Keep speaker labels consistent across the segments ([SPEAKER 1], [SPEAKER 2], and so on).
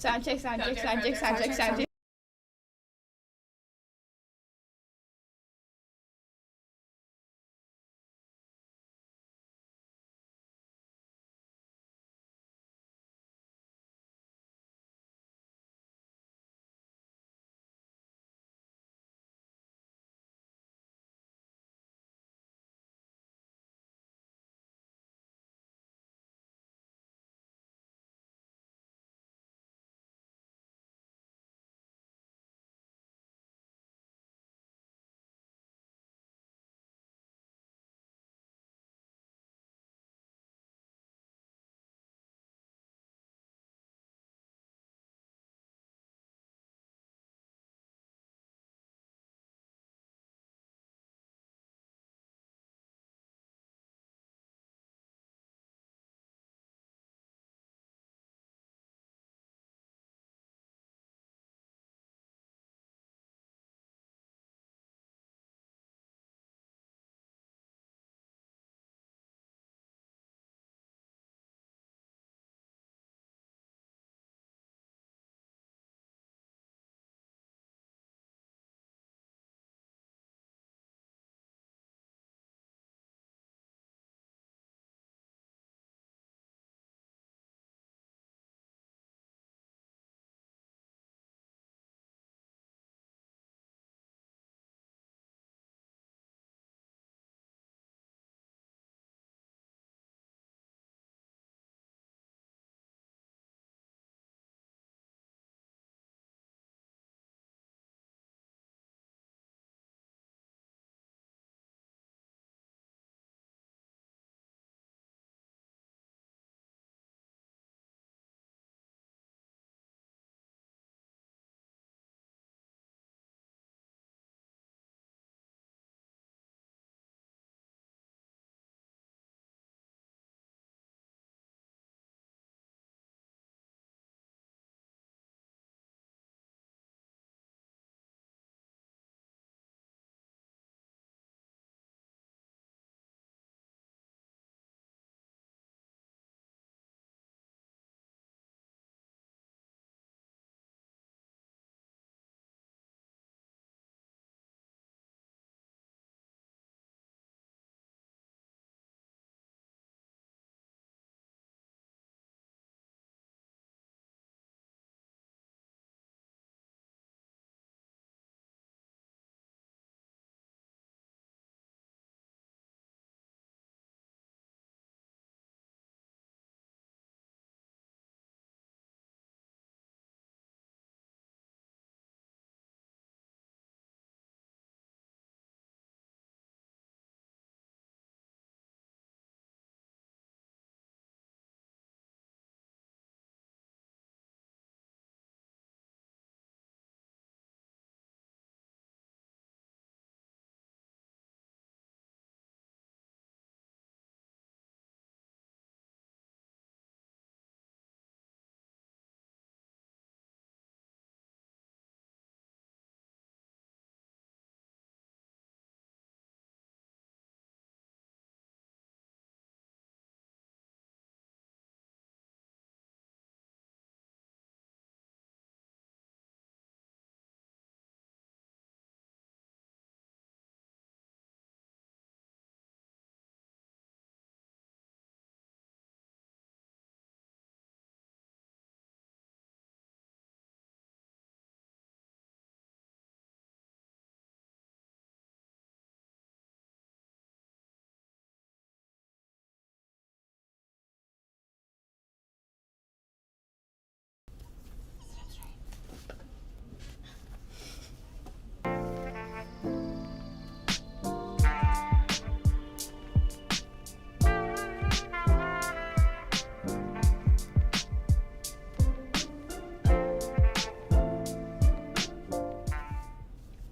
[SPEAKER 1] Sound check, sound check, sound check, sound check, sound check.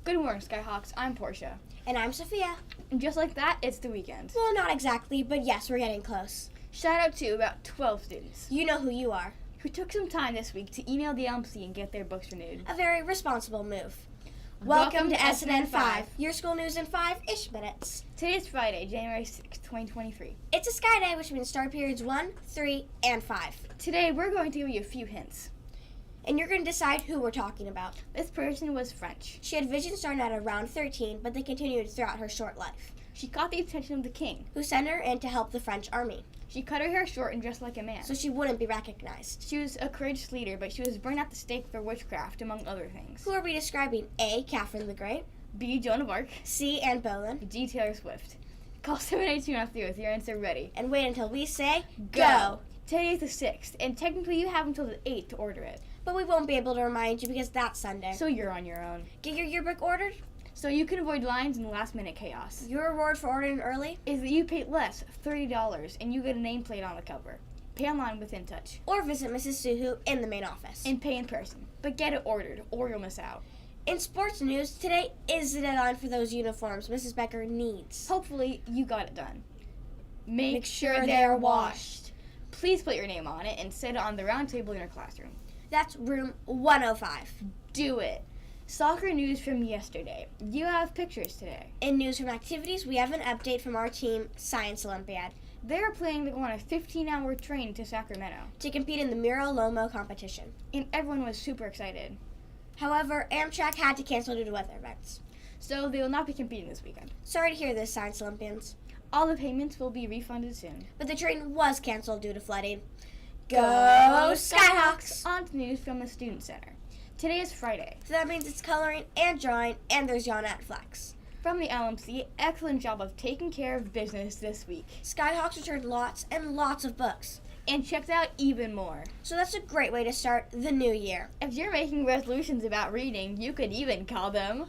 [SPEAKER 1] Good morning, Skyhawks. I'm Portia.
[SPEAKER 2] And I'm Sofia.
[SPEAKER 1] And just like that, it's the weekend.
[SPEAKER 2] Well, not exactly, but yes, we're getting close.
[SPEAKER 1] Shout out to about 12 students
[SPEAKER 2] You know who you are.
[SPEAKER 1] who took some time this week to email the LMC and get their books renewed.
[SPEAKER 2] A very responsible move. Welcome to SNN5, your school news in 5-ish minutes.
[SPEAKER 1] Today is Friday, January 6th, 2023.
[SPEAKER 2] It's a sky day, which means start periods 1, 3, and 5.
[SPEAKER 1] Today, we're going to give you a few hints.
[SPEAKER 2] And you're going to decide who we're talking about.
[SPEAKER 1] This person was French.
[SPEAKER 2] She had vision starting at around 13, but they continued throughout her short life,
[SPEAKER 1] She caught the attention of the king.
[SPEAKER 2] who sent her in to help the French army,
[SPEAKER 1] She cut her hair short and dressed like a man.
[SPEAKER 2] so she wouldn't be recognized.
[SPEAKER 1] She was a courageous leader, but she was burned at the stake for witchcraft, among other things.
[SPEAKER 2] Who are we describing? A. Catherine the Great.
[SPEAKER 1] B. Joan of Arc.
[SPEAKER 2] C. Anne Boleyn.
[SPEAKER 1] D. Taylor Swift. Call 78293 with your answer ready.
[SPEAKER 2] And wait until we say
[SPEAKER 1] Go! Today is the 6th, and technically you have until the 8th to order it.
[SPEAKER 2] But we won't be able to remind you because that's Sunday.
[SPEAKER 1] So you're on your own.
[SPEAKER 2] Get your yearbook ordered.
[SPEAKER 1] So you can avoid lines and last-minute chaos.
[SPEAKER 2] Your reward for ordering early,
[SPEAKER 1] Is that you pay less, $30, and you get a nameplate on the cover. Pay online with InTouch.
[SPEAKER 2] or visit Mrs. Suhu in the main office.
[SPEAKER 1] And pay in person. But get it ordered, or you'll miss out.
[SPEAKER 2] In sports news, today is the deadline for those uniforms Mrs. Becker needs.
[SPEAKER 1] Hopefully, you got it done. Make
[SPEAKER 2] sure
[SPEAKER 1] sure
[SPEAKER 2] they're
[SPEAKER 1] they're washed. Please put your name on it and sit it on the round table in your classroom.
[SPEAKER 2] That's room 105.
[SPEAKER 1] Do it. Soccer news from yesterday. You have pictures today.
[SPEAKER 2] In news from activities, we have an update from our team, Science Olympiad,
[SPEAKER 1] They're planning to go on a 15-hour train to Sacramento.
[SPEAKER 2] to compete in the Mira Loma competition.
[SPEAKER 1] And everyone was super excited.
[SPEAKER 2] However, Amtrak had to cancel due to weather events.
[SPEAKER 1] So they will not be competing this weekend.
[SPEAKER 2] Sorry to hear this, Science Olympians,
[SPEAKER 1] All the payments will be refunded soon.
[SPEAKER 2] but the train was canceled due to flooding. Go Skyhawks!
[SPEAKER 1] On to news from the Student Center. Today is Friday.
[SPEAKER 2] So that means it's coloring and drawing, and there's yana at Flex.
[SPEAKER 1] From the LMC, excellent job of taking care of business this week.
[SPEAKER 2] Skyhawks returned lots and lots of books.
[SPEAKER 1] And checked out even more.
[SPEAKER 2] So that's a great way to start the new year.
[SPEAKER 1] If you're making resolutions about reading, you could even call them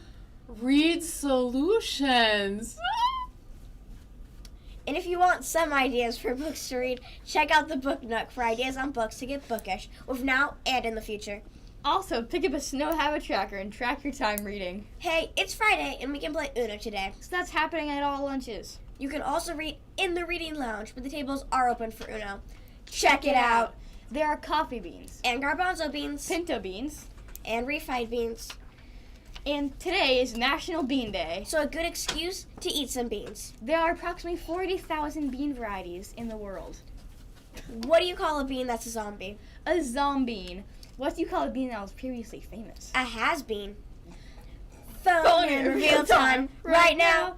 [SPEAKER 3] Read Solutions.
[SPEAKER 2] And if you want some ideas for books to read, check out the Book Nook for ideas on books to get bookish, with now and in the future.
[SPEAKER 1] Also, pick up a snow habit tracker and track your time reading.
[SPEAKER 2] Hey, it's Friday and we can play Uno today.
[SPEAKER 1] So that's happening at all lunches.
[SPEAKER 2] You can also read in the reading lounge, but the tables are open for Uno. Check it out.
[SPEAKER 1] There are coffee beans,
[SPEAKER 2] And garbanzo beans,
[SPEAKER 1] pinto beans,
[SPEAKER 2] and refried beans.
[SPEAKER 1] and today is National Bean Day.
[SPEAKER 2] So a good excuse to eat some beans.
[SPEAKER 1] There are approximately 40,000 bean varieties in the world.
[SPEAKER 2] What do you call a bean that's a zombie?
[SPEAKER 1] A zombie. What do you call a bean that was previously famous?
[SPEAKER 2] A has-been. Phone in real time right now.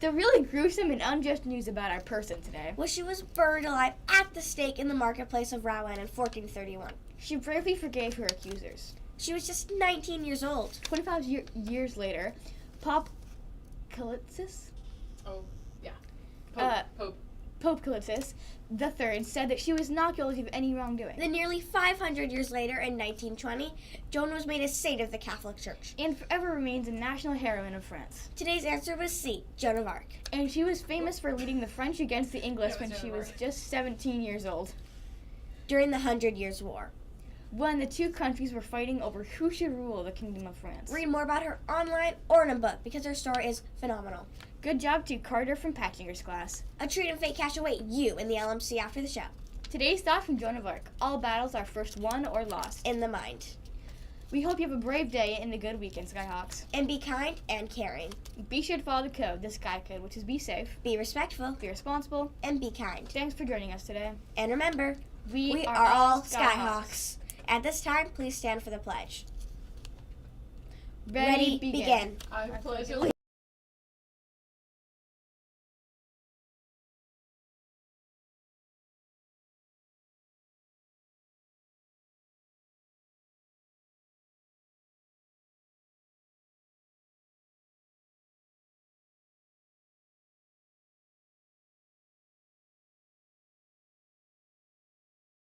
[SPEAKER 1] The really gruesome and unjust news about our person today.
[SPEAKER 2] Well, she was burned alive at the stake in the marketplace of Rowan in 1431.
[SPEAKER 1] She bravely forgave her accusers.
[SPEAKER 2] She was just 19 years old.
[SPEAKER 1] 25 years later, Pope Calixtus
[SPEAKER 3] Oh, yeah. Pope.
[SPEAKER 1] Pope Calixtus III said that she was not guilty of any wrongdoing.
[SPEAKER 2] Then nearly 500 years later, in 1920, Joan was made a saint of the Catholic Church.
[SPEAKER 1] And forever remains a national heroine of France.
[SPEAKER 2] Today's answer was C, Joan of Arc.
[SPEAKER 1] And she was famous for leading the French against the English
[SPEAKER 3] Yeah,
[SPEAKER 1] when
[SPEAKER 3] Joan
[SPEAKER 1] she
[SPEAKER 3] of
[SPEAKER 1] was
[SPEAKER 3] Arc.
[SPEAKER 1] just 17 years old,
[SPEAKER 2] During the 100 Years' War.
[SPEAKER 1] when the two countries were fighting over who should rule the Kingdom of France.
[SPEAKER 2] Read more about her online or in a book because her story is phenomenal.
[SPEAKER 1] Good job to Carter from Patchinger's class.
[SPEAKER 2] A treat and fake cash await you in the LMC after the show.
[SPEAKER 1] Today's thought from Joan of Arc. All battles are first won or lost.
[SPEAKER 2] In the mind.
[SPEAKER 1] We hope you have a brave day and a good weekend, Skyhawks.
[SPEAKER 2] And be kind and caring.
[SPEAKER 1] Be sure to follow the code, the Sky Code, which is be safe,
[SPEAKER 2] Be respectful
[SPEAKER 1] be responsible.
[SPEAKER 2] and be kind.
[SPEAKER 1] Thanks for joining us today.
[SPEAKER 2] And remember, we are all Skyhawks. At this time, please stand for the pledge.
[SPEAKER 1] Ready, begin.
[SPEAKER 2] begin.
[SPEAKER 3] I pledge allegiance